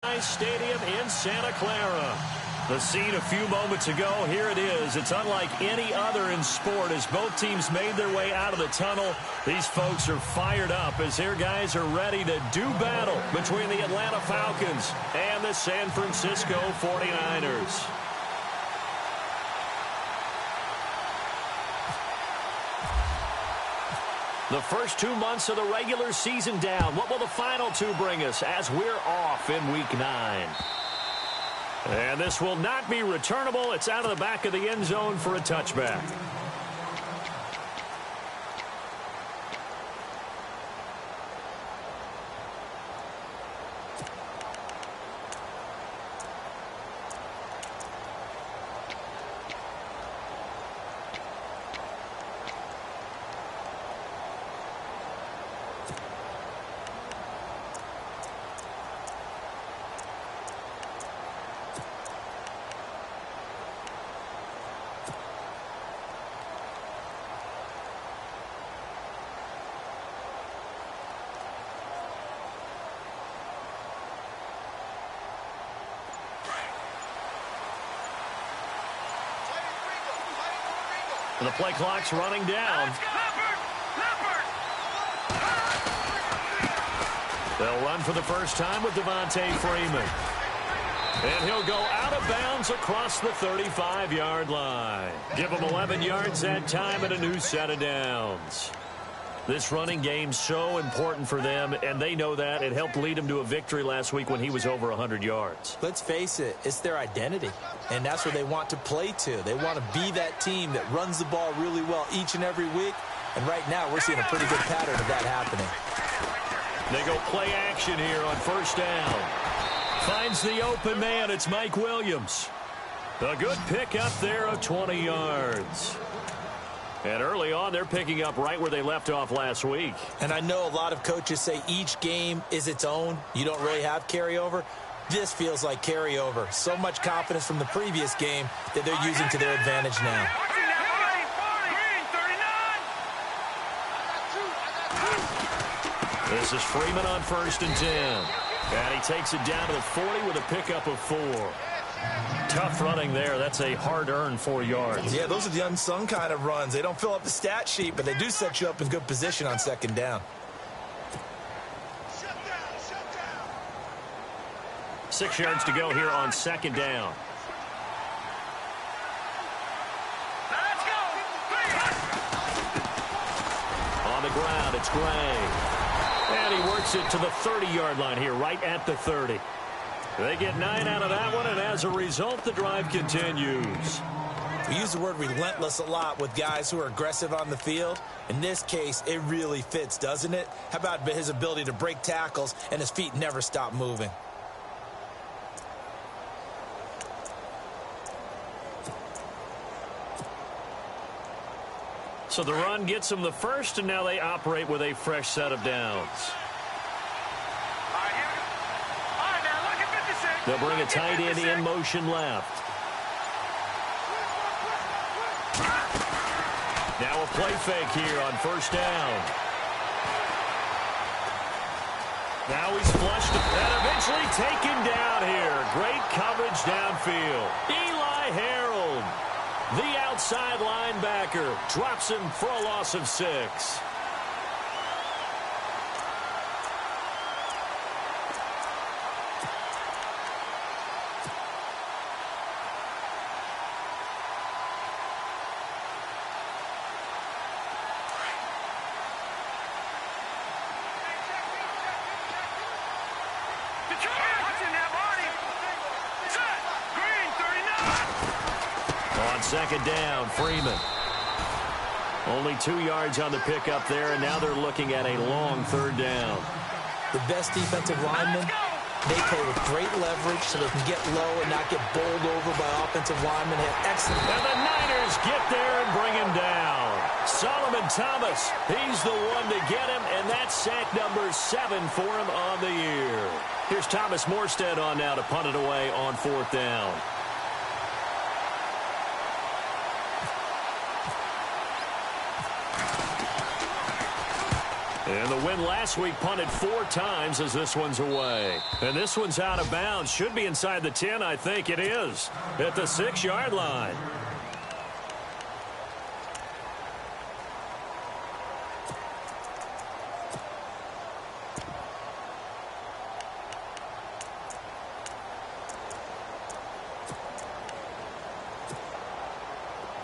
Stadium in Santa Clara. The scene a few moments ago, here it is. It's unlike any other in sport as both teams made their way out of the tunnel. These folks are fired up as their guys are ready to do battle between the Atlanta Falcons and the San Francisco 49ers. The first 2 months of the regular season down. What will the final two bring us as we're off in Week 9? And this will not be returnable. It's out of the back of the end zone for a touchback. And the play clock's running down. They'll run for the first time with Devontae Freeman. And he'll go out of bounds across the 35-yard line. Give him 11 yards that time and a new set of downs. This running game's so important for them, and they know that. It helped lead them to a victory last week when he was over 100 yards. Let's face it, it's their identity, and that's what they want to play to. They want to be that team that runs the ball really well each and every week, and right now we're seeing a pretty good pattern of that happening. They go play action here on first down. Finds the open man. It's Mike Williams. A good pickup there of 20 yards. And early on, they're picking up right where they left off last week. And I know a lot of coaches say each game is its own. You don't really have carryover. This feels like carryover. So much confidence from the previous game that they're using to their advantage now. This is Freeman on 1st and 10. And he takes it down to the 40 with a pickup of 4. Tough running there. That's a hard-earned 4 yards. Yeah, those are the unsung kind of runs. They don't fill up the stat sheet, but they do set you up in good position on 2nd down. 6 yards to go here on 2nd down. On the ground, it's Gray. And he works it to the 30-yard line here, right at the 30. They get 9 out of that one, and as a result, the drive continues. We use the word relentless a lot with guys who are aggressive on the field. In this case, it really fits, doesn't it? How about his ability to break tackles and his feet never stop moving? So the run gets them the first, and now they operate with a fresh set of downs. They'll bring a tight end in motion left. Now a play fake here on 1st down. Now he's flushed and eventually taken down here. Great coverage downfield. Eli Harold, the outside linebacker, drops him for a loss of 6. On 2nd down, Freeman. Only 2 yards on the pickup there, and now they're looking at a long 3rd down. The best defensive linemen, they play with great leverage so they can get low and not get bowled over by offensive linemen. They have excellent. And the Niners get there and bring him down. Solomon Thomas, he's the one to get him, and that's sack number 7 for him on the year. Here's Thomas Morstead on now to punt it away on 4th down. And the win last week punted 4 times as this one's away. And this one's out of bounds. Should be inside the 10, I think it is. At the 6-yard line.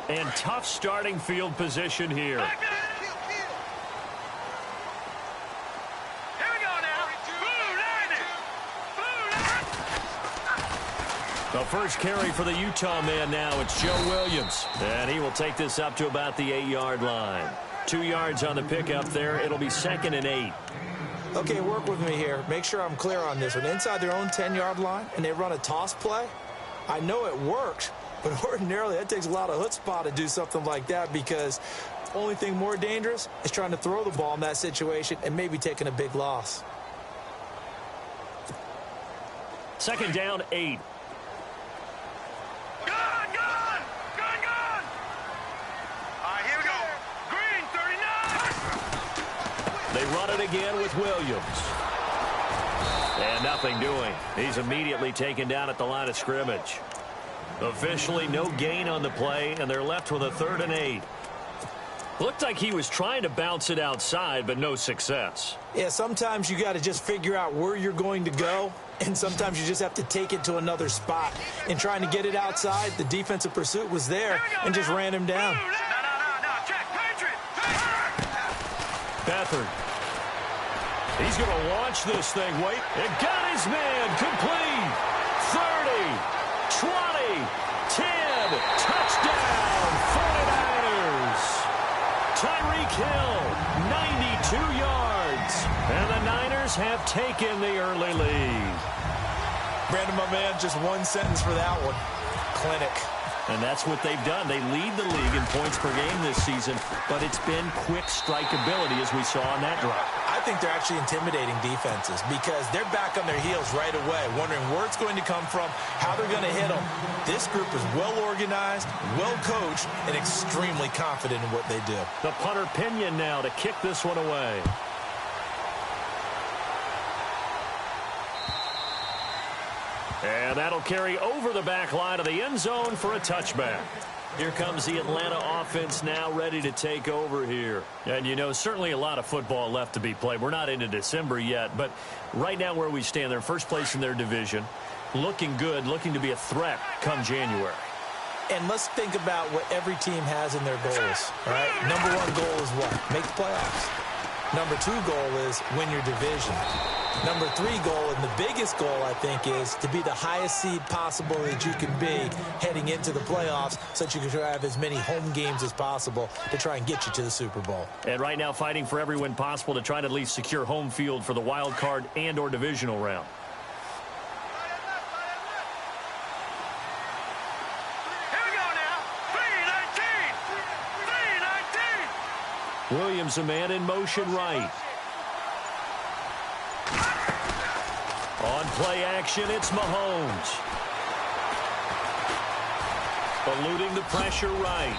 And tough starting field position here. The first carry for the Utah man now, it's Joe Williams. And he will take this up to about the 8-yard line. 2 yards on the pickup there. It'll be 2nd and 8. Okay, work with me here. Make sure I'm clear on this one. Inside their own 10-yard line, and they run a toss play. I know it works, but ordinarily that takes a lot of chutzpah to do something like that, because the only thing more dangerous is trying to throw the ball in that situation and maybe taking a big loss. 2nd down, 8. They run it again with Williams. And nothing doing. He's immediately taken down at the line of scrimmage. Officially no gain on the play, and they're left with a 3rd and 8. Looked like he was trying to bounce it outside, but no success. Yeah, sometimes you got to just figure out where you're going to go, and sometimes you just have to take it to another spot. In trying to get it outside, the defensive pursuit was there and just ran him down. Beathard. He's going to launch this thing. Wait. It got his man. Complete. 30. 20. 10. Touchdown. 49ers. Tyreek Hill. 92 yards. And the Niners have taken the early lead. Brandon, my man, just one sentence for that one. Clinic. And that's what they've done. They lead the league in points per game this season, but it's been quick strikeability as we saw on that drive. I think they're actually intimidating defenses because they're back on their heels right away, wondering where it's going to come from, how they're going to hit them. This group is well organized, well coached, and extremely confident in what they do. The punter Pinion now to kick this one away. And that'll carry over the back line of the end zone for a touchback. Here comes the Atlanta offense now ready to take over here. And, you know, certainly a lot of football left to be played. We're not into December yet, but right now where we stand, they're first place in their division. Looking good, looking to be a threat come January. And let's think about what every team has in their goals, all right? Number 1 goal is what? Make the playoffs. Number 2 goal is win your division. Number 3 goal, and the biggest goal, I think, is to be the highest seed possible that you can be heading into the playoffs so that you can have as many home games as possible to try and get you to the Super Bowl. And right now fighting for every win possible to try to at least secure home field for the wild card and or divisional round. Williams, a man in motion right. On play action, it's Mahomes. Eluding the pressure right.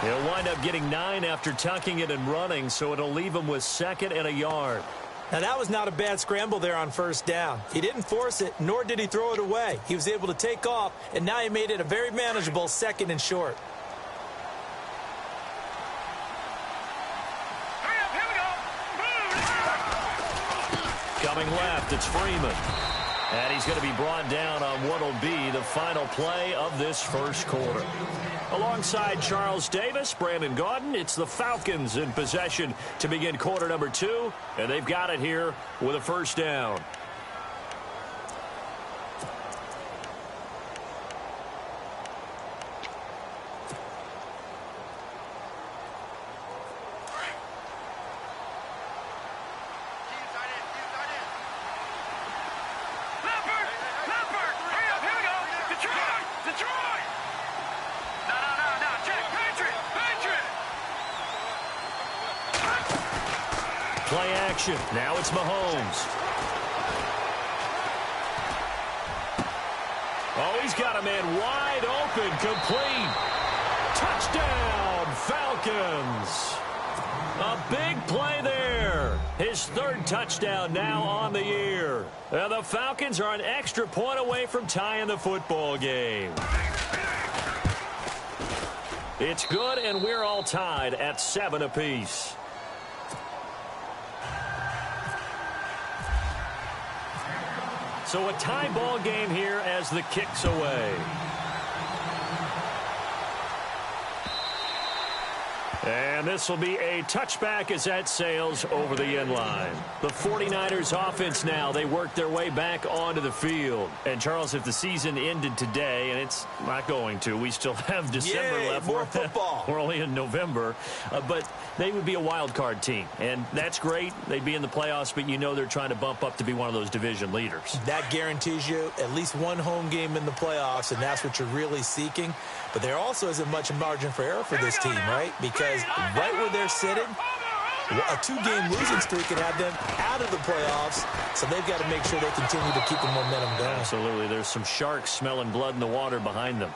He'll wind up getting 9 after tucking it and running, so it'll leave him with 2nd and a yard. Now, that was not a bad scramble there on 1st down. He didn't force it, nor did he throw it away. He was able to take off, and now he made it a very manageable 2nd and short. Coming left, it's Freeman. And he's going to be brought down on what will be the final play of this first quarter. Alongside Charles Davis, Brandon Gaudin, it's the Falcons in possession to begin quarter number 2. And they've got it here with a 1st down. Play action. Now it's Mahomes. Oh, he's got a man wide open, complete. Touchdown, Falcons. A big play there. His third touchdown now on the year. And the Falcons are an extra point away from tying the football game. It's good, and we're all tied at 7 apiece. So a tie ball game here as the kick's away. And this will be a touchback as that sails over the end line. The 49ers offense now, they work their way back onto the field. And, Charles, if the season ended today, and it's not going to, we still have December left. More football. We're only in November. But they would be a wild card team. And that's great. They'd be in the playoffs, but you know they're trying to bump up to be one of those division leaders. That guarantees you at least one home game in the playoffs, and that's what you're really seeking. But there also isn't much margin for error for this team, right? Because right where they're sitting, a 2-game losing streak can have them out of the playoffs, so they've got to make sure they continue to keep the momentum going. Absolutely. There's some sharks smelling blood in the water behind them.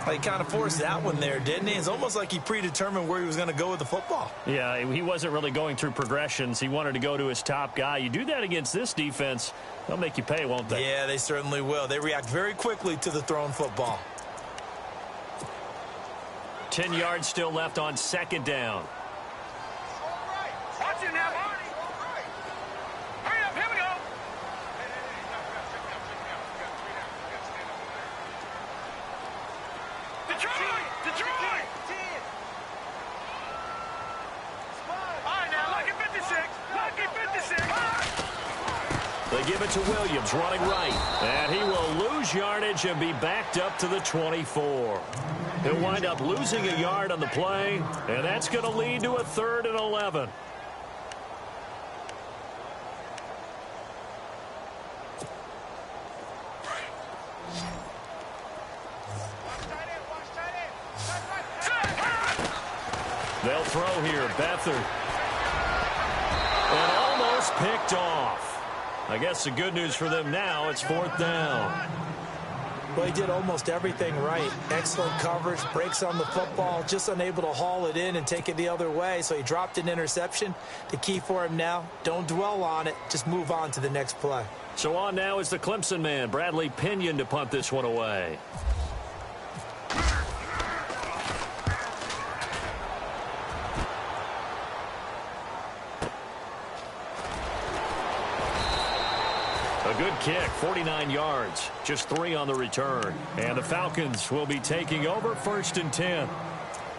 He kind of forced that one there, didn't he? It's almost like he predetermined where he was going to go with the football. Yeah, he wasn't really going through progressions. He wanted to go to his top guy. You do that against this defense, they'll make you pay, won't they? Yeah, they certainly will. They react very quickly to the thrown football. 10 yards still left on second down. Watch it now, Barney. Hurry up, here we go. Detroit! All right, now, lucky 56. They give it to Williams, running right. And he will lose yardage and be backed up to the 24. He'll wind up losing a yard on the play, and that's going to lead to a 3rd and 11. They'll throw here, Beathard. And almost picked off. I guess the good news for them now, it's 4th down. Well, he did almost everything right. Excellent coverage, breaks on the football, just unable to haul it in and take it the other way. So he dropped an interception. The key for him now, don't dwell on it. Just move on to the next play. So on now is the Clemson man, Bradley Pinion, to punt this one away. A good kick, 49 yards, just 3 on the return. And the Falcons will be taking over 1st and 10.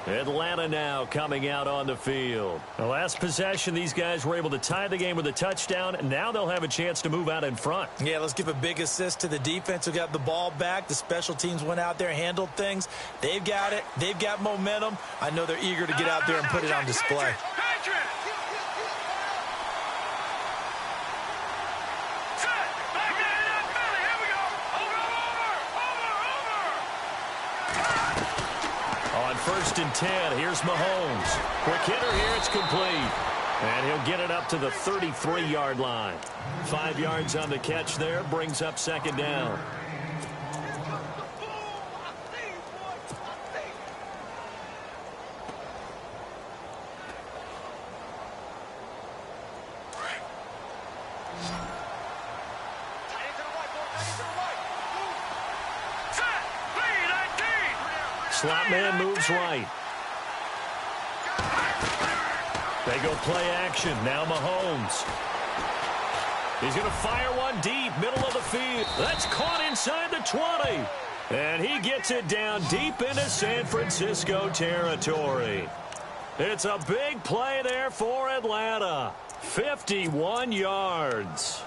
Atlanta now coming out on the field. The last possession, these guys were able to tie the game with a touchdown, and now they'll have a chance to move out in front. Yeah, let's give a big assist to the defense who got the ball back. The special teams went out there, handled things. They've got it. They've got momentum. I know they're eager to get out there and put it on display. On 1st and 10, here's Mahomes. Quick hitter here, it's complete. And he'll get it up to the 33-yard line. 5 yards on the catch there, brings up 2nd down. Slot man moves right. They go play action. Now Mahomes. He's going to fire one deep, middle of the field. That's caught inside the 20. And he gets it down deep into San Francisco territory. It's a big play there for Atlanta. 51 yards.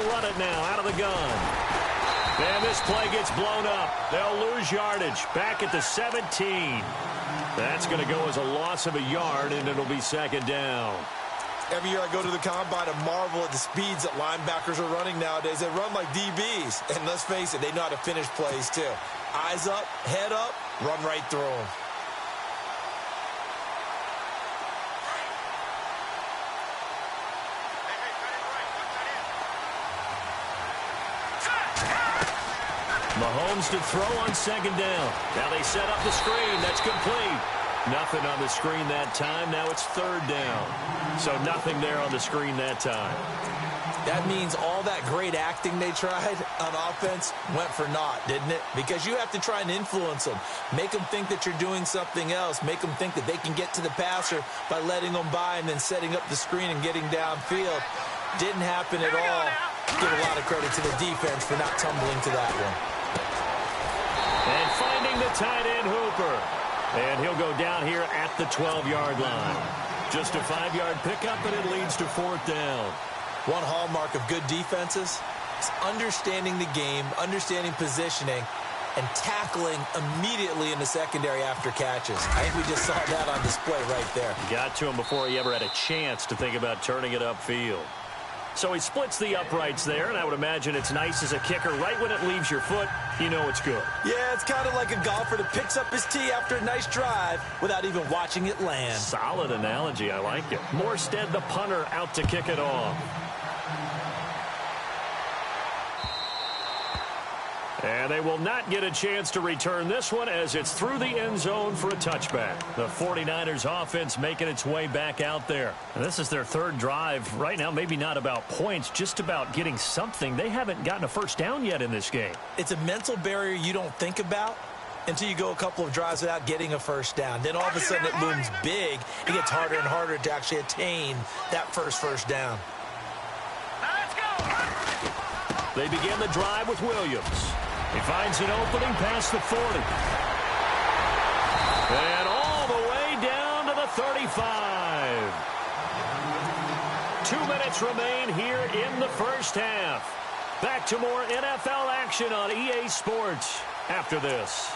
Run it now out of the gun. And this play gets blown up. They'll lose yardage back at the 17. That's going to go as a loss of a yard, and it'll be 2nd down. Every year I go to the combine and marvel at the speeds that linebackers are running nowadays. They run like DBs. And let's face it, they know how to finish plays too. Eyes up, head up, run right through them. Mahomes to throw on second down. Now they set up the screen. That's complete. Nothing on the screen that time. Now it's third down. So nothing there on the screen that time. That means all that great acting they tried on offense went for naught, didn't it? Because you have to try and influence them. Make them think that you're doing something else. Make them think that they can get to the passer by letting them by and then setting up the screen and getting downfield. Didn't happen at all. Give a lot of credit to the defense for not tumbling to that one. And finding the tight end Hooper. And he'll go down here at the 12-yard line. Just a 5-yard pickup, and it leads to fourth down. One hallmark of good defenses is understanding the game, understanding positioning, and tackling immediately in the secondary after catches. I think we just saw that on display right there. Got to him before he ever had a chance to think about turning it upfield. So he splits the uprights there, and I would imagine it's nice as a kicker. Right when it leaves your foot, you know it's good. Yeah, it's kind of like a golfer that picks up his tee after a nice drive without even watching it land. Solid analogy. I like it. Morstead, the punter, out to kick it off. And they will not get a chance to return this one as it's through the end zone for a touchback. The 49ers offense making its way back out there. And this is their third drive right now. Maybe not about points, just about getting something. They haven't gotten a first down yet in this game. It's a mental barrier you don't think about until you go a couple of drives without getting a first down. Then all of a sudden it looms big. It gets harder and harder to actually attain that first down. Let's go. They begin the drive with Williams. He finds an opening past the 40. And all the way down to the 35. 2 minutes remain here in the first half. Back to more NFL action on EA Sports after this.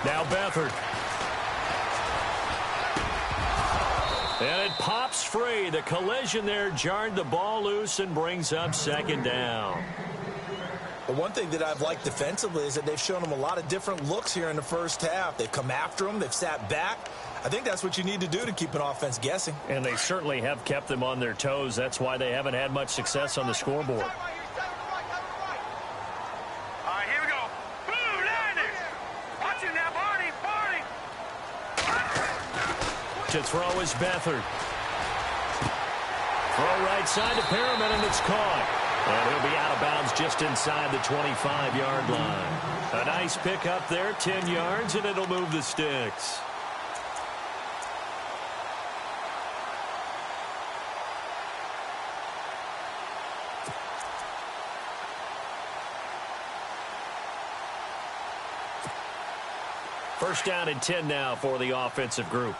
Now Beathard. And it pops free. The collision there jarred the ball loose and brings up second down. But one thing that I've liked defensively is that they've shown them a lot of different looks here in the first half. They've come after them. They've sat back. I think that's what you need to do to keep an offense guessing. And they certainly have kept them on their toes. That's why they haven't had much success on the scoreboard. To throw is Beathard. Throw right side to Perriman, and it's caught. And he'll be out of bounds just inside the 25-yard line. A nice pickup there, 10 yards, and it'll move the sticks. First down and 10 now for the offensive group.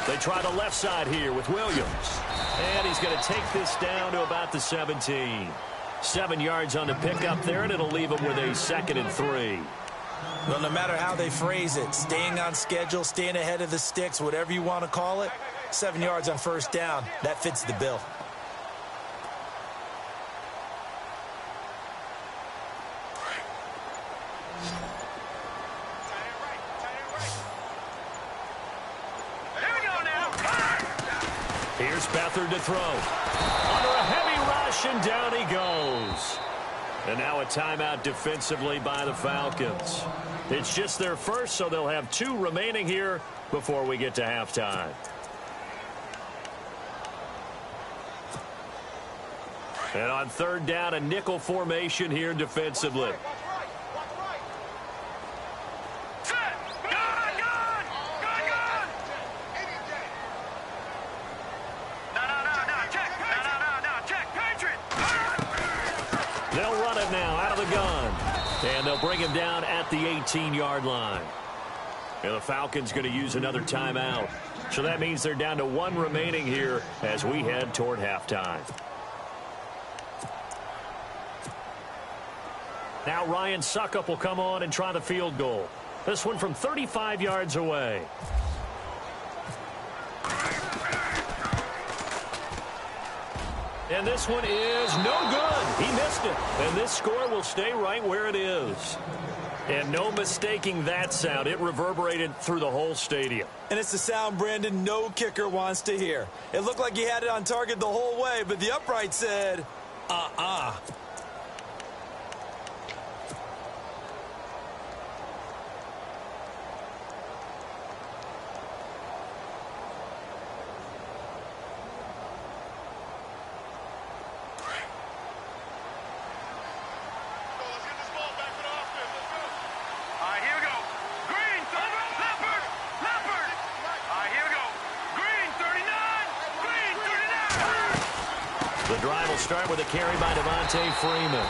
They try the left side here with Williams. And he's going to take this down to about the 17. 7 yards on the pickup there, and it'll leave him with a 2nd and 3. Well, no matter how they phrase it, staying on schedule, staying ahead of the sticks, whatever you want to call it, 7 yards on first down, that fits the bill. Here's Beathard to throw. Under a heavy rush, and down he goes. And now a timeout defensively by the Falcons. It's just their first, so they'll have 2 remaining here before we get to halftime. And on third down, a nickel formation here defensively. And they'll bring him down at the 18-yard line. And the Falcons going to use another timeout. So that means they're down to one remaining here as we head toward halftime. Now Ryan Suckup will come on and try the field goal. This one from 35 yards away. And this one is no good. He missed it. And this score will stay right where it is. And no mistaking that sound. It reverberated through the whole stadium. And it's the sound, Brandon, no kicker wants to hear. It looked like he had it on target the whole way, but the upright said, uh-uh. The drive will start with a carry by Devontae Freeman.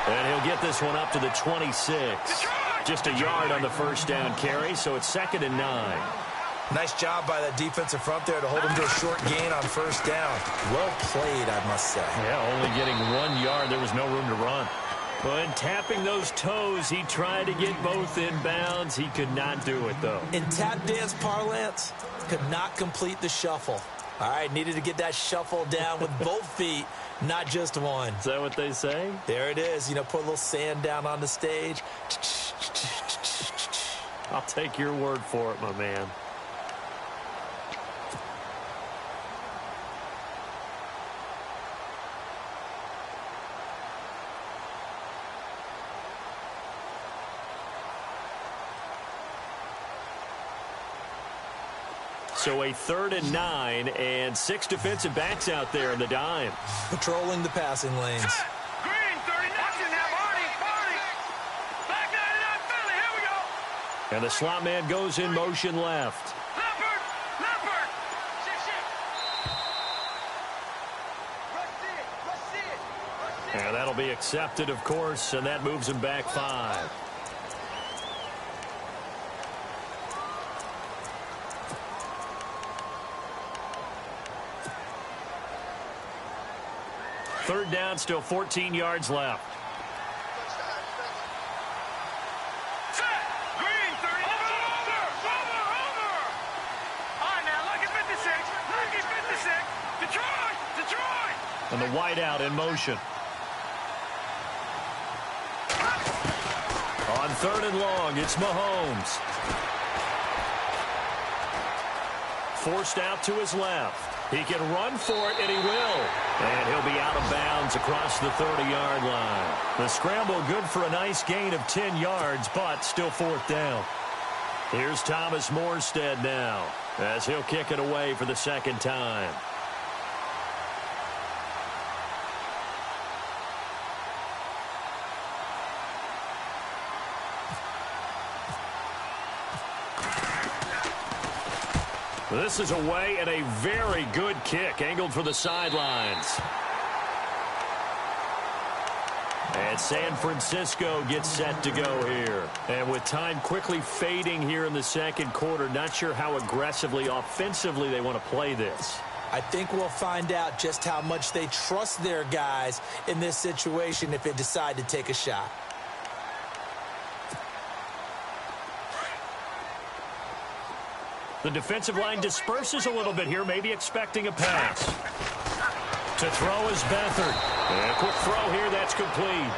And he'll get this one up to the 26. Just a yard on the first down carry, so it's 2nd and 9. Nice job by that defensive front there to hold him to a short gain on first down. Well played, I must say. Yeah, only getting 1 yard. There was no room to run. But tapping those toes, he tried to get both inbounds. He could not do it, though. In tap dance parlance, could not complete the shuffle. All right, needed to get that shuffle down with both feet, not just one. Is that what they say? There it is. You know, put a little sand down on the stage. I'll take your word for it, my man. So a 3rd and 9 and 6 defensive backs out there in the dime. Patrolling the passing lanes. Green, 39. Now, Marty. Back 99, Philly. Here we go. And the slot man goes in motion left. Leopard. Shit. And that'll be accepted, of course, and that moves him back 5. Third down, still 14 yards left. Set. Green, 30. Over. All right, now, lucky 56. Detroit. And the wideout in motion. On 3rd and long, it's Mahomes. Forced out to his left. He can run for it, and he will. And he'll be out of bounds across the 30-yard line. The scramble good for a nice gain of 10 yards, but still 4th down. Here's Thomas Morstead now, as he'll kick it away for the 2nd time. This is away and a very good kick, angled for the sidelines. And San Francisco gets set to go here. And with time quickly fading here in the 2nd quarter, not sure how aggressively, offensively they want to play this. I think we'll find out just how much they trust their guys in this situation if they decide to take a shot. The defensive line disperses a little bit here, maybe expecting a pass. To throw is Beathard. And a quick throw here, that's complete.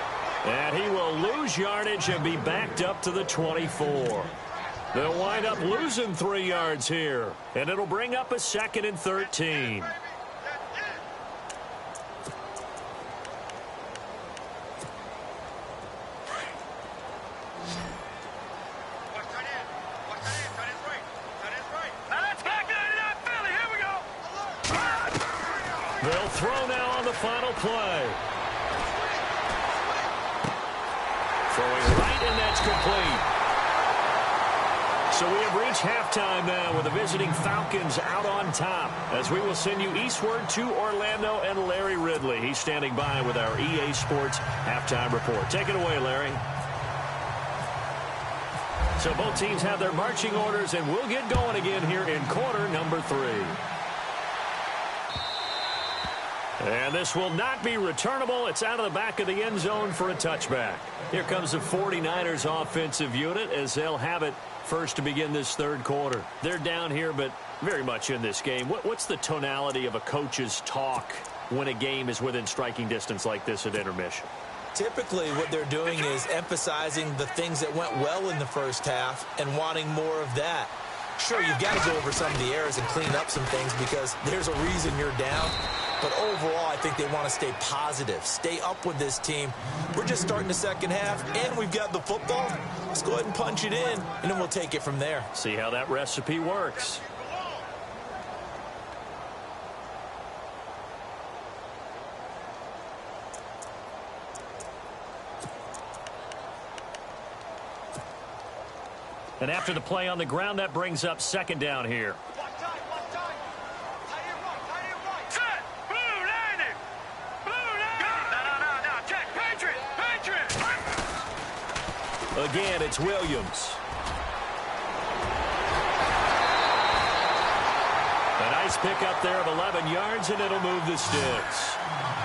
And he will lose yardage and be backed up to the 24. They'll wind up losing 3 yards here. And it'll bring up a 2nd and 13. They'll throw now on the final play. Throwing right, and that's complete. So we have reached halftime now with the visiting Falcons out on top, as we will send you eastward to Orlando and Larry Ridley. He's standing by with our EA Sports halftime report. Take it away, Larry. So both teams have their marching orders, and we'll get going again here in quarter number 3. And this will not be returnable. It's out of the back of the end zone for a touchback. Here comes the 49ers offensive unit as they'll have it first to begin this third quarter. They're down here, but very much in this game. What's the tonality of a coach's talk when a game is within striking distance like this at intermission? Typically, what they're doing is emphasizing the things that went well in the first half and wanting more of that. Sure, you've got to go over some of the errors and clean up some things because there's a reason you're down. But overall, I think they want to stay positive, stay up with this team. We're just starting the second half, and we've got the football. Let's go ahead and punch it in, and then we'll take it from there. See how that recipe works. And after the play on the ground, that brings up second down here. Set. Blue 90. Blue 90. No. Check. Patriot. Again, it's Williams. A nice pickup there of 11 yards, and it'll move the sticks.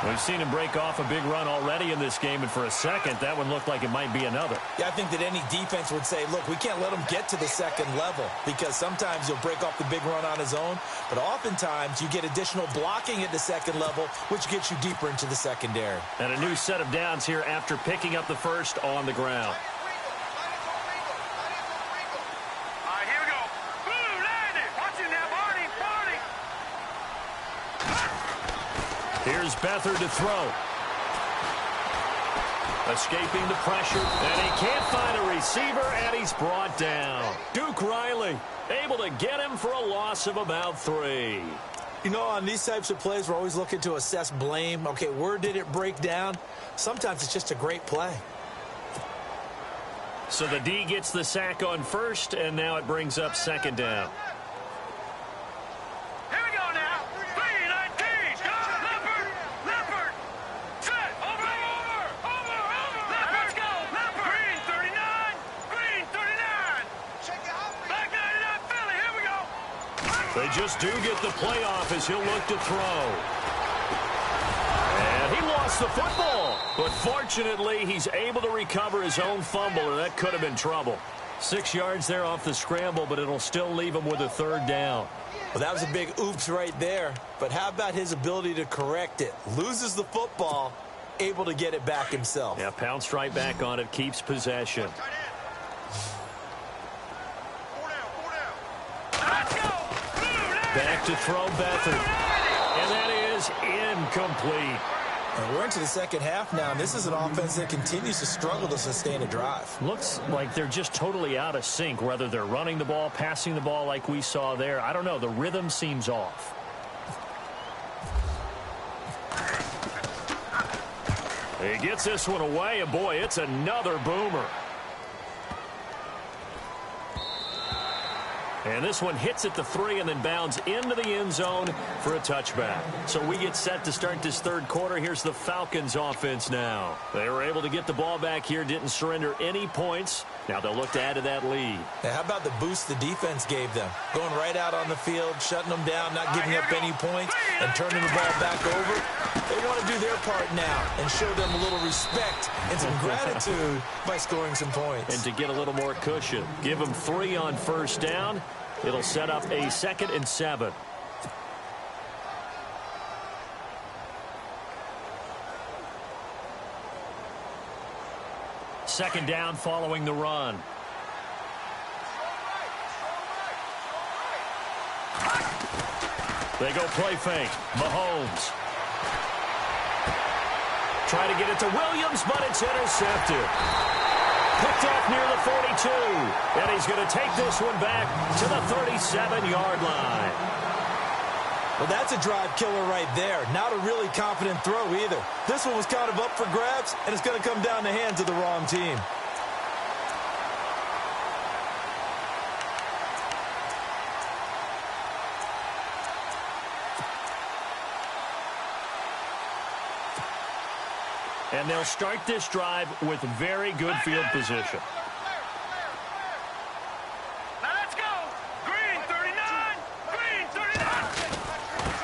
We've seen him break off a big run already in this game, and for a second, that one looked like it might be another. Yeah, I think that any defense would say, look, we can't let him get to the second level because sometimes he'll break off the big run on his own, but oftentimes you get additional blocking at the second level, which gets you deeper into the secondary. And a new set of downs here after picking up the first on the ground. All right, here we go. Blue 90. Watch it now, Barney. Here's Beathard to throw. Escaping the pressure, and he can't find a receiver, and he's brought down. Duke Riley able to get him for a loss of about 3. You know, on these types of plays, we're always looking to assess blame. Okay, where did it break down? Sometimes it's just a great play. So the D gets the sack on first, and now it brings up second down. Here we go now. 3-19. Leopard. Set. Over. Leopard. Let's go. Leopard. Green 39. Black 99 Philly. Here we go. They just do get the playoff as he'll look to throw. And he lost the football. But fortunately, he's able to recover his own fumble, or that could have been trouble. 6 yards there off the scramble, but it'll still leave him with a third down. Well, that was a big oops right there. But how about his ability to correct it? Loses the football, able to get it back himself. Yeah, pounced right back on it, keeps possession. Let's go. Back to throw Beathard. And that is incomplete. And we're into the second half now, and this is an offense that continues to struggle to sustain a drive. Looks like they're just totally out of sync, whether they're running the ball, passing the ball like we saw there. I don't know. The rhythm seems off. He gets this one away, and boy, it's another boomer. And this one hits at the 3 and then bounds into the end zone for a touchback. So we get set to start this third quarter. Here's the Falcons offense now. They were able to get the ball back here, didn't surrender any points. Now they'll look to add to that lead. Now, how about the boost the defense gave them? Going right out on the field, shutting them down, not giving up any points, and turning the ball back over. They want to do their part now and show them a little respect and some gratitude by scoring some points. And to get a little more cushion, give them 3 on first down. It'll set up a 2nd and 7. Second down following the run. They go play fake. Mahomes. Try to get it to Williams, but it's intercepted. Picked off near the 42. And he's going to take this one back to the 37-yard line. Well, that's a drive killer right there. Not a really confident throw either. This one was kind of up for grabs, and it's going to come down the hands of the wrong team. And they'll start this drive with very good field position.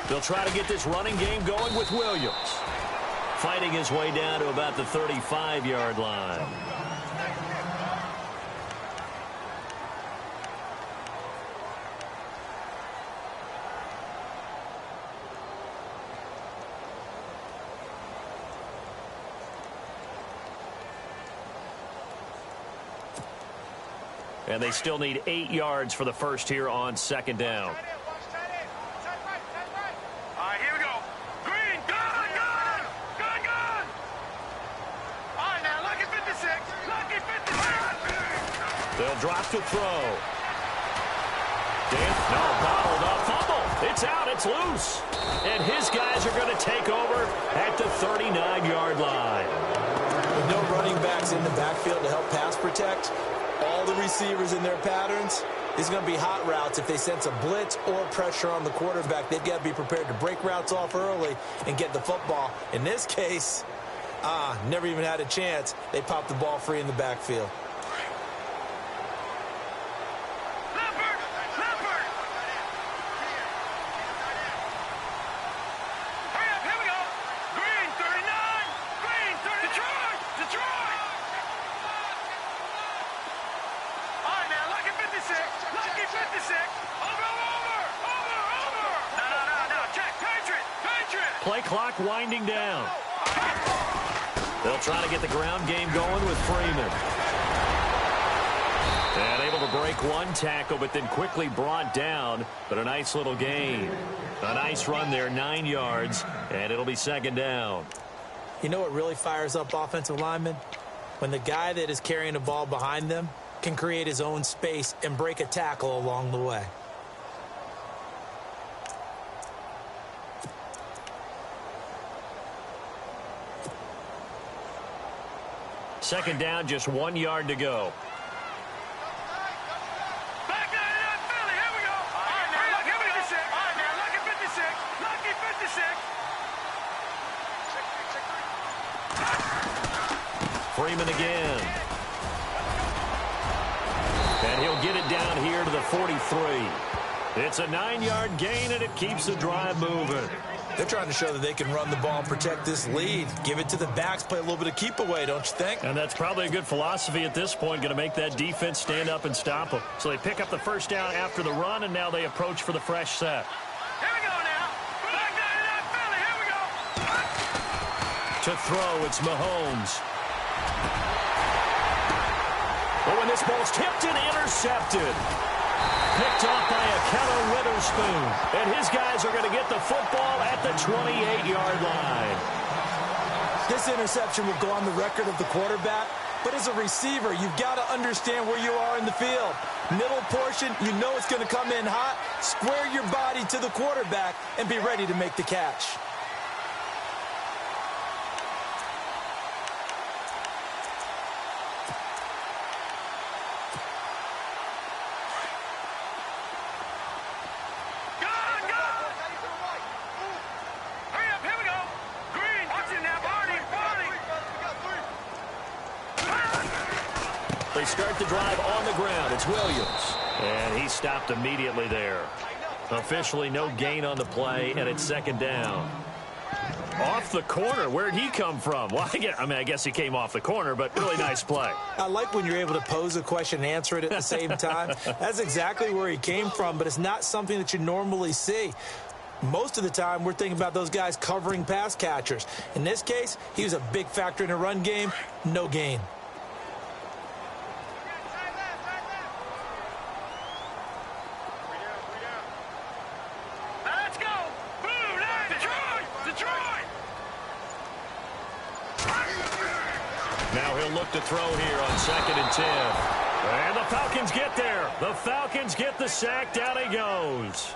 They'll try to get this running game going with Williams. Fighting his way down to about the 35-yard line. And they still need 8 yards for the first here on second down. All right, here we go. Green, gun, gun, gun, gun. All right, now, lucky 56, lucky 56. They'll drop to throw. Bottled up, fumble. It's out, it's loose. And his guys are going to take over at the 39-yard line. With no running backs in the backfield to help pass protect, all the receivers in their patterns, it's going to be hot routes. If they sense a blitz or pressure on the quarterback, they've got to be prepared to break routes off early and get the football. In this case, never even had a chance. They popped the ball free in the backfield. Leopard, leopard. Hurry up, here we go. Green, 39. Green, 30. Detroit, Detroit. All right, now, lucky 56. Lucky 56. Over. No. Check, Patriot. Play clock winding down. They'll try to get the ground game going with Freeman. And able to break one tackle, but then quickly brought down. But a nice little gain. A nice run there, 9 yards, and it'll be second down. You know what really fires up offensive linemen? When the guy that is carrying the ball behind them can create his own space and break a tackle along the way. Second down, just 1 yard to go. Back down in Philly, here we go. All right, now, lucky 56. All right, now, lucky 56. Lucky 56. Freeman again. And he'll get it down here to the 43. It's a 9-yard gain, and it keeps the drive moving. They're trying to show that they can run the ball and protect this lead. Give it to the backs, play a little bit of keep away, don't you think? And that's probably a good philosophy at this point, going to make that defense stand up and stop them. So they pick up the first down after the run, and now they approach for the fresh set. Here we go now. Back down in Philly, here we go. To throw, it's Mahomes. Oh, and this ball's tipped and intercepted. Picked off by a Keller Witherspoon. And his guys are going to get the football at the 28-yard line. This interception will go on the record of the quarterback, but as a receiver, you've got to understand where you are in the field. Middle portion, you know it's going to come in hot. Square your body to the quarterback and be ready to make the catch. They start the drive on the ground. It's Williams. And he stopped immediately there. Officially no gain on the play, and it's second down. Off the corner. Where'd he come from? Well, I guess he came off the corner, but really nice play. I like when you're able to pose a question and answer it at the same time. That's exactly where he came from, but it's not something that you normally see. Most of the time, we're thinking about those guys covering pass catchers. In this case, he was a big factor in the run game. No gain. Now he'll look to throw here on 2nd and 10. And the Falcons get there. The Falcons get the sack. Down he goes.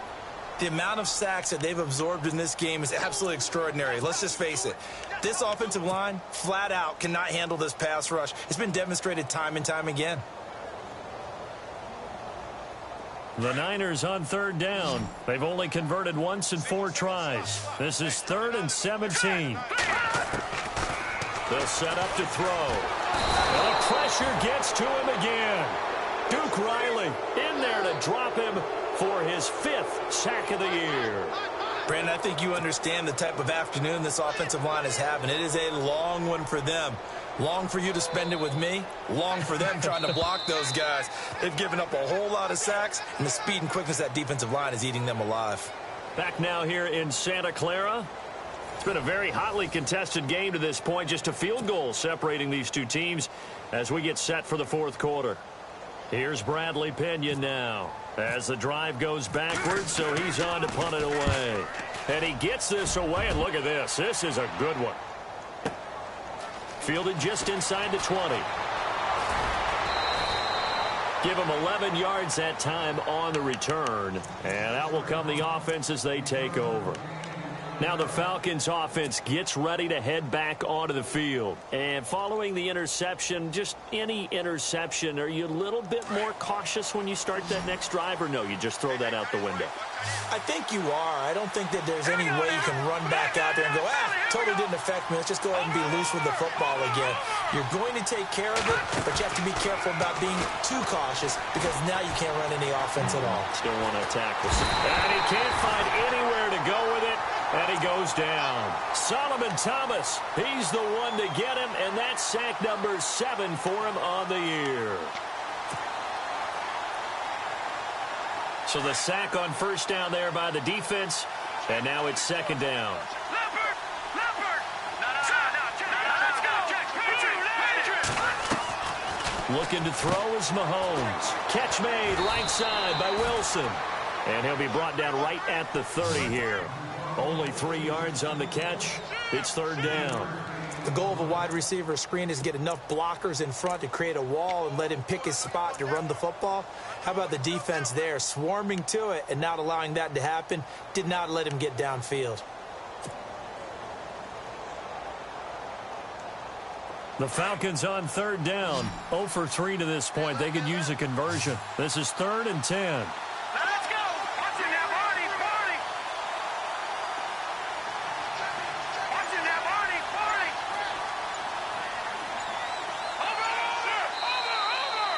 The amount of sacks that they've absorbed in this game is absolutely extraordinary. Let's just face it. This offensive line, flat out, cannot handle this pass rush. It's been demonstrated time and time again. The Niners on 3rd down. They've only converted once in 4 tries. This is 3rd and 17. They'll set up to throw. And the pressure gets to him again. Duke Riley in there to drop him for his 5th sack of the year. Brandon, I think you understand the type of afternoon this offensive line is having. It is a long one for them. Long for you to spend it with me. Long for them trying to block those guys. They've given up a whole lot of sacks, and the speed and quickness of that defensive line is eating them alive. Back now here in Santa Clara. It's been a very hotly contested game to this point. Just a field goal separating these two teams as we get set for the fourth quarter. Here's Bradley Pinion now as the drive goes backwards, so he's on to punt it away. And he gets this away, and look at this. This is a good one. Fielded just inside the 20. Give him 11 yards that time on the return. And out will come the offense as they take over. Now the Falcons offense gets ready to head back onto the field. And following the interception, just any interception, are you a little bit more cautious when you start that next drive, or no, you just throw that out the window? I think you are. I don't think that there's any way you can run back out there and go, totally didn't affect me. Let's just go ahead and be loose with the football again. You're going to take care of it, but you have to be careful about being too cautious because now you can't run any offense at all. Still want to attack this. And he can't find anywhere to go with it. And he goes down. Solomon Thomas, he's the one to get him, and that's sack number 7 for him on the year. So the sack on first down there by the defense, and now it's second down. Looking to throw is Mahomes. Catch made right side by Wilson. And he'll be brought down right at the 30 here. Only 3 yards on the catch. It's third down. The goal of a wide receiver screen is to get enough blockers in front to create a wall and let him pick his spot to run the football. How about the defense there, swarming to it and not allowing that to happen? Did not let him get downfield. The Falcons on third down. 0 for 3 to this point. They could use a conversion. This is 3rd and 10.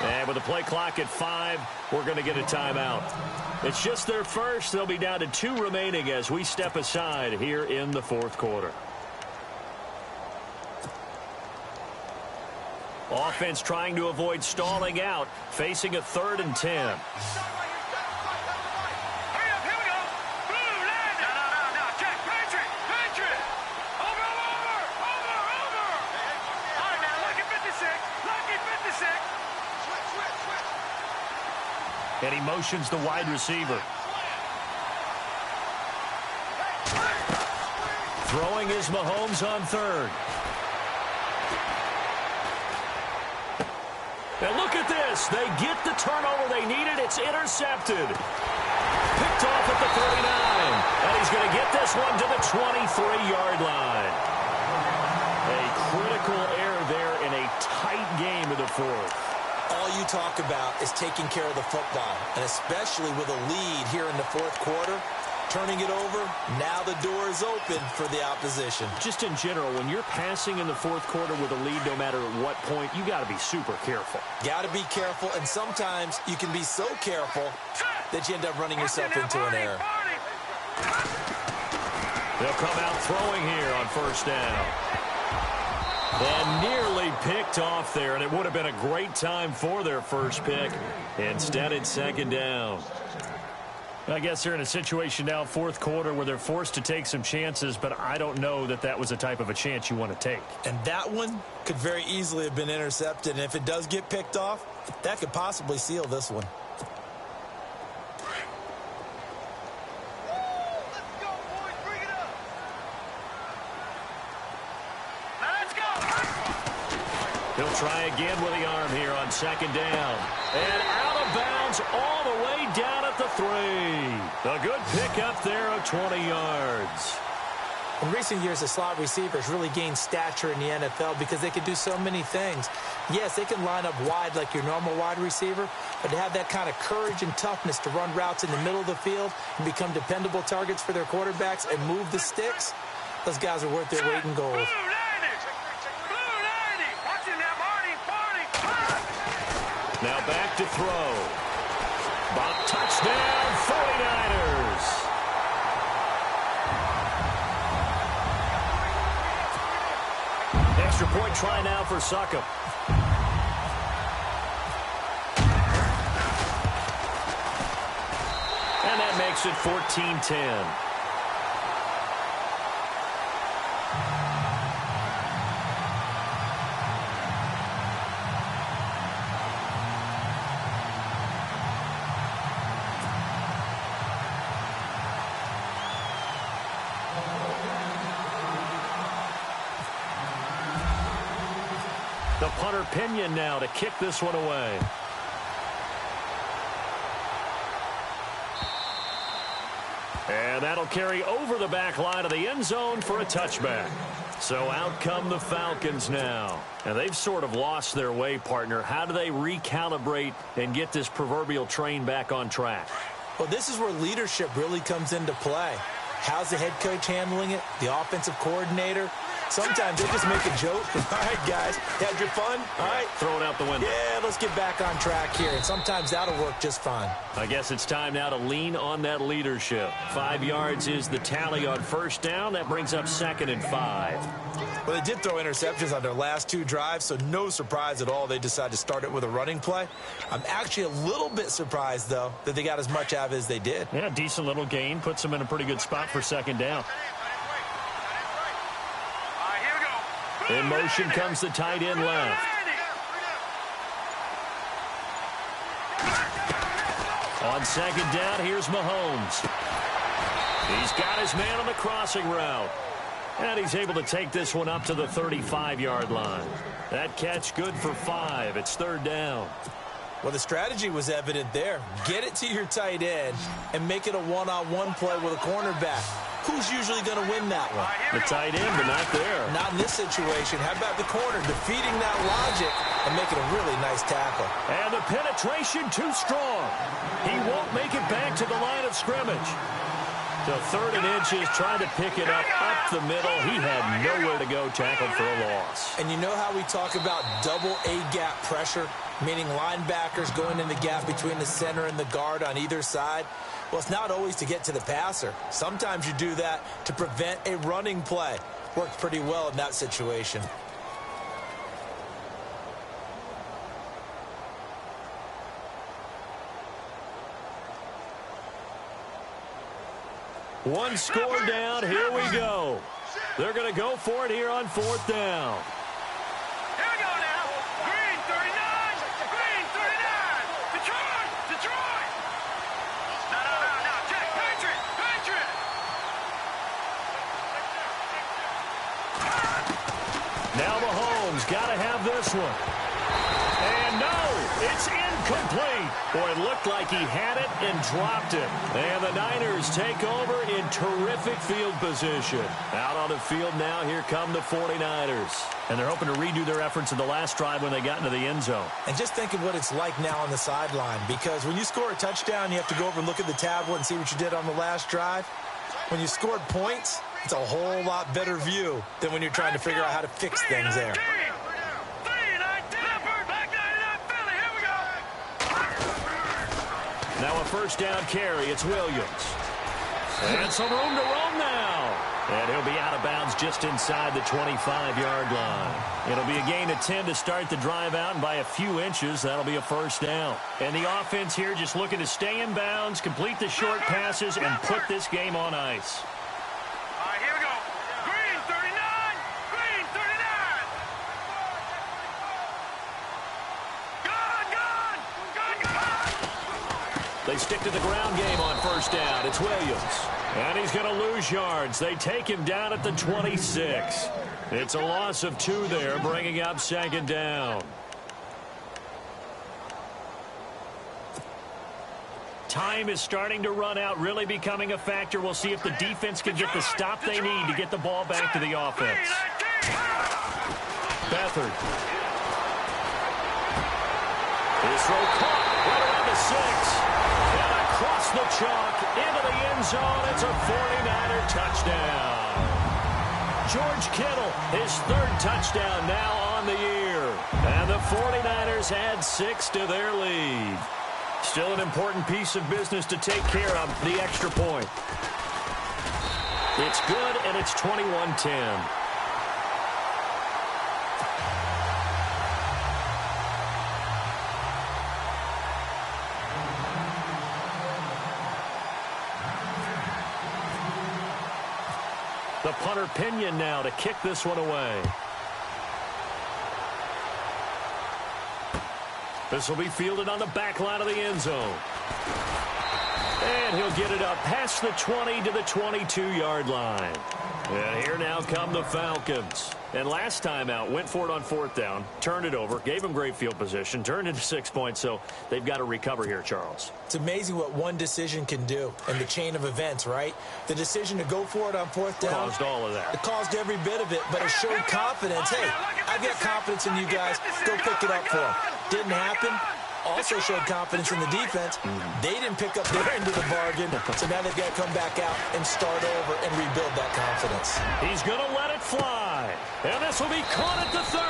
And with the play clock at 5, we're going to get a timeout. It's just their first. They'll be down to 2 remaining as we step aside here in the fourth quarter. Offense trying to avoid stalling out, facing a 3rd and 10. And he motions the wide receiver. Throwing is Mahomes on 3rd. And look at this. They get the turnover they needed. It's intercepted. Picked off at the 39. And he's going to get this one to the 23-yard line. A critical error there in a tight game of the fourth. All you talk about is taking care of the football, and especially with a lead here in the fourth quarter, turning it over, now the door is open for the opposition. Just in general, when you're passing in the fourth quarter with a lead, no matter at what point, you got to be super careful. Got to be careful, and sometimes you can be so careful that you end up running yourself into an error. They'll come out throwing here on first down. And nearly picked off there, and it would have been a great time for their first pick. Instead, it's second down. I guess they're in a situation now, fourth quarter, where they're forced to take some chances, but I don't know that that was the type of a chance you want to take. And that one could very easily have been intercepted, and if it does get picked off, that could possibly seal this one. He'll try again with the arm here on second down. And out of bounds all the way down at the 3. A good pickup there of 20 yards. In recent years, the slot receivers really gained stature in the NFL because they can do so many things. Yes, they can line up wide like your normal wide receiver, but to have that kind of courage and toughness to run routes in the middle of the field and become dependable targets for their quarterbacks and move the sticks, those guys are worth their weight in gold. Now back to throw. Bop touchdown, 49ers. extra point try now for Succop. And that makes it 14-10. The punter Pinion now to kick this one away. And that'll carry over the back line of the end zone for a touchback. So out come the Falcons now. And they've sort of lost their way, partner. How do they recalibrate and get this proverbial train back on track? Well, this is where leadership really comes into play. How's the head coach handling it? The offensive coordinator? Sometimes they just make a joke. All right, guys, had your fun? All right. Throw it out the window. Yeah, let's get back on track here. And sometimes that'll work just fine. I guess it's time now to lean on that leadership. 5 yards is the tally on first down. That brings up 2nd and 5. Well, they did throw interceptions on their last 2 drives, so no surprise at all they decided to start it with a running play. I'm actually a little bit surprised, though, that they got as much out of it as they did. Yeah, decent little gain. Puts them in a pretty good spot for 2nd down. In motion comes the tight end left. On 2nd down, here's Mahomes. He's got his man on the crossing route. And he's able to take this one up to the 35-yard line. That catch good for 5. It's 3rd down. Well, the strategy was evident there. Get it to your tight end and make it a one-on-one play with a cornerback. Who's usually going to win that one? The tight end, but not there. Not in this situation. How about the corner defeating that logic and making a really nice tackle? And the penetration too strong. He won't make it back to the line of scrimmage. So 3rd and inches, trying to pick it up the middle. He had nowhere to go, tackled for a loss. And you know how we talk about double A-gap pressure, meaning linebackers going in the gap between the center and the guard on either side? Well, it's not always to get to the passer. Sometimes you do that to prevent a running play. Worked pretty well in that situation. One score down. Here we go. They're going to go for it here on 4th down. Here we go now. Green 39. Green 39. Detroit. No. Check. Patriot. Now Mahomes got to have this one. And no, it's incomplete. Boy, it looked like he had it and dropped it. And the Niners take over in terrific field position. Out on the field now, here come the 49ers. And they're hoping to redo their efforts in the last drive when they got into the end zone. And just think of what it's like now on the sideline, because when you score a touchdown, you have to go over and look at the tablet and see what you did on the last drive. When you scored points, it's a whole lot better view than when you're trying to figure out how to fix things there. Now a 1st down carry. It's Williams. And some room to roam now. And he'll be out of bounds just inside the 25-yard line. It'll be a gain of 10 to start the drive out, and by a few inches, that'll be a 1st down. And the offense here just looking to stay in bounds, complete the short passes, and put this game on ice. All right, here we go. Green 39. Green 39. Gone. They stick to the ground game on 1st down. It's Williams. And he's going to lose yards. They take him down at the 26. It's a loss of 2 there, bringing up 2nd down. Time is starting to run out, really becoming a factor. We'll see if the defense can get the stop they need to get the ball back to the offense. Beathard. His throw caught right around the 6. And across the chalk into the end zone. It's a 49er touchdown. George Kittle, his 3rd touchdown now on the year. And the 49ers add 6 to their lead. Still an important piece of business to take care of, the extra point. It's good, and it's 21-10. The punter Pinion now to kick this one away. This will be fielded on the back line of the end zone. And he'll get it up past the 20 to the 22-yard line. And here now come the Falcons. And last time out, went for it on fourth down, turned it over, gave him great field position, turned into 6 points, so they've got to recover here, Charles. It's amazing what one decision can do in the chain of events, right? The decision to go for it on fourth down. Caused all of that. It caused every bit of it, but it showed confidence. Hey, I've got confidence in you guys. Go pick it up for them. Didn't happen. Also showed confidence in the defense. They didn't pick up their end of the bargain, so now they've got to come back out and start over and rebuild that confidence. He's going to let it fly, and this will be caught at the 30.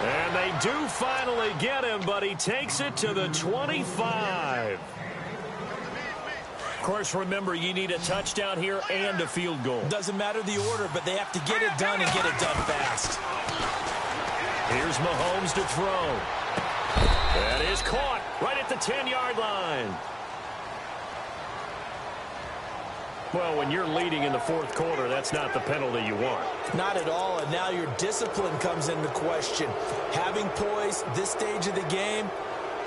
And they do finally get him, but he takes it to the 25. Of course, remember, you need a touchdown here and a field goal. Doesn't matter the order, but they have to get it done and get it done fast. Here's Mahomes to throw. That is caught right at the 10-yard line. Well, when you're leading in the fourth quarter, that's not the penalty you want. Not at all, and now your discipline comes into question. Having poise this stage of the game,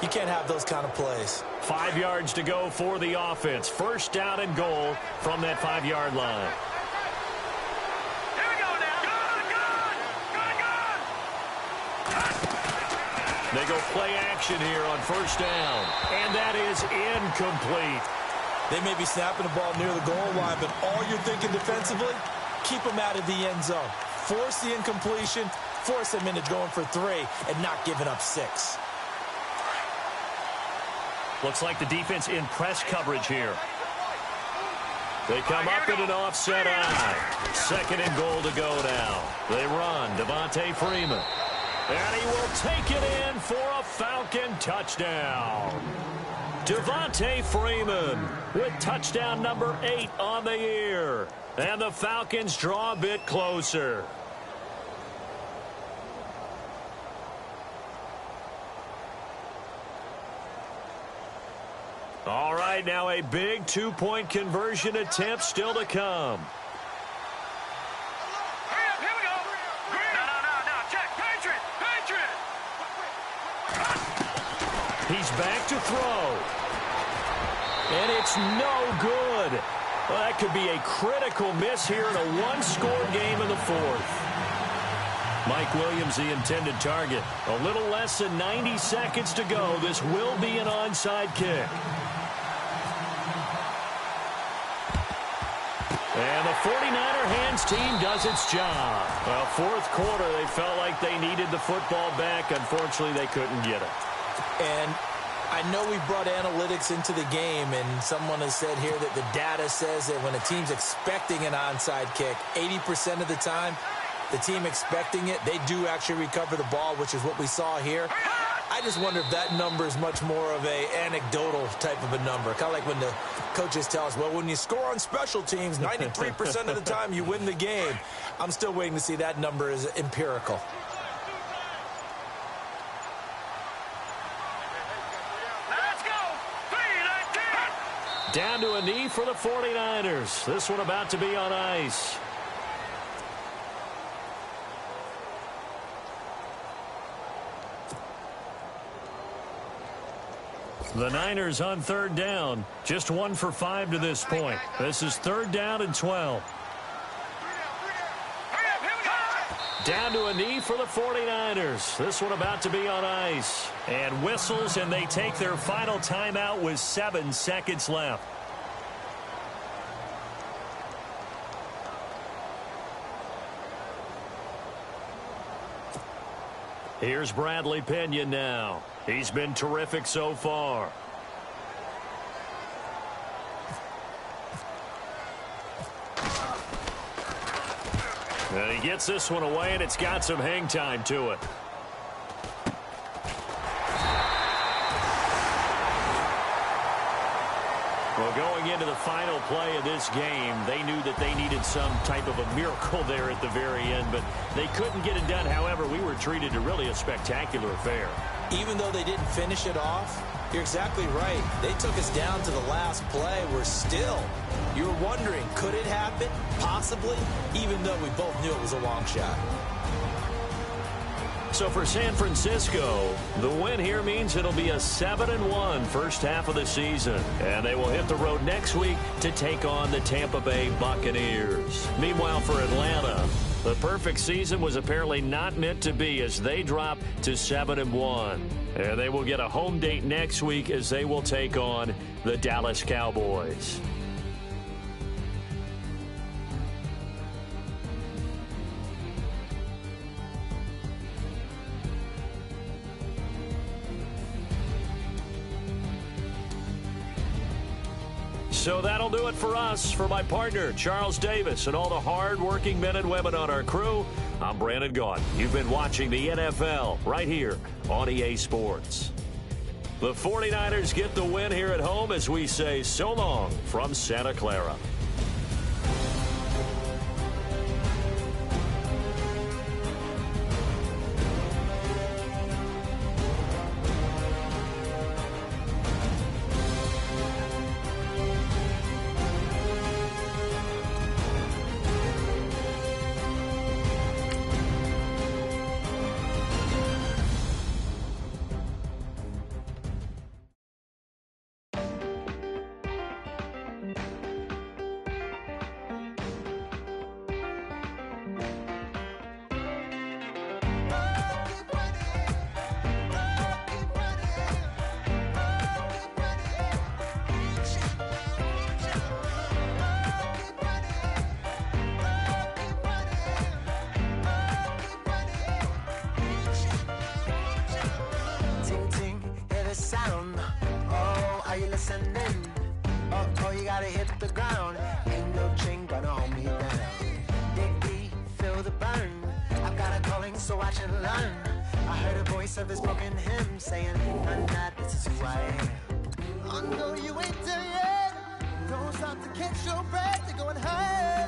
you can't have those kind of plays. 5 yards to go for the offense. First down and goal from that 5-yard line. They go play action here on first down, and that is incomplete. They may be snapping the ball near the goal line, but all you're thinking defensively, keep them out of the end zone. Force the incompletion, force them into going for 3, and not giving up 6. Looks like the defense in press coverage here. They come up in an offset eye. Second and goal to go now. They run, Devontae Freeman. And he will take it in for a Falcon touchdown. Devontae Freeman with touchdown number 8 on the year. And the Falcons draw a bit closer. All right, now a big 2-point conversion attempt still to come. He's back to throw. And it's no good. Well, that could be a critical miss here in a one-score game in the fourth. Mike Williams, the intended target. A little less than 90 seconds to go. This will be an onside kick. And the 49er hands team does its job. Well, fourth quarter, they felt like they needed the football back. Unfortunately, they couldn't get it. And I know we brought analytics into the game, and someone has said here that the data says that when a team's expecting an onside kick, 80% of the time, the team expecting it, they do actually recover the ball, which is what we saw here. I just wonder if that number is much more of a anecdotal type of a number. Kind of like when the coaches tell us, well, when you score on special teams, 93% of the time you win the game. I'm still waiting to see that number is empirical. Down to a knee for the 49ers. This one about to be on ice. The Niners on third down. Just 1 for 5 to this point. This is third down and 12. Down to a knee for the 49ers. This one about to be on ice. And whistles, and they take their final timeout with 7 seconds left. Here's Bradley Pinion now. He's been terrific so far. And he gets this one away, and it's got some hang time to it. Well, going into the final play of this game, they knew that they needed some type of a miracle there at the very end, but they couldn't get it done. However, we were treated to really a spectacular affair. Even though they didn't finish it off, you're exactly right. They took us down to the last play. We're still, You were wondering, could it happen? Possibly, even though we both knew it was a long shot. So for San Francisco, the win here means it'll be a 7-1 first half of the season. And they will hit the road next week to take on the Tampa Bay Buccaneers. Meanwhile, for Atlanta, the perfect season was apparently not meant to be as they drop to 7-1. And they will get a home date next week as they will take on the Dallas Cowboys. So that'll do it for us. For my partner, Charles Davis, and all the hard-working men and women on our crew, I'm Brandon Gaudin. You've been watching the NFL right here on EA Sports. The 49ers get the win here at home as we say so long from Santa Clara. Oh, you gotta hit the ground. Ain't no chain gonna hold me down. Dig deep, feel the burn. I've got a calling, so watch and learn. I heard a voice of his broken hymn saying, none that this is who I am. I know you ain't there yet. Don't stop to catch your breath. You're going high.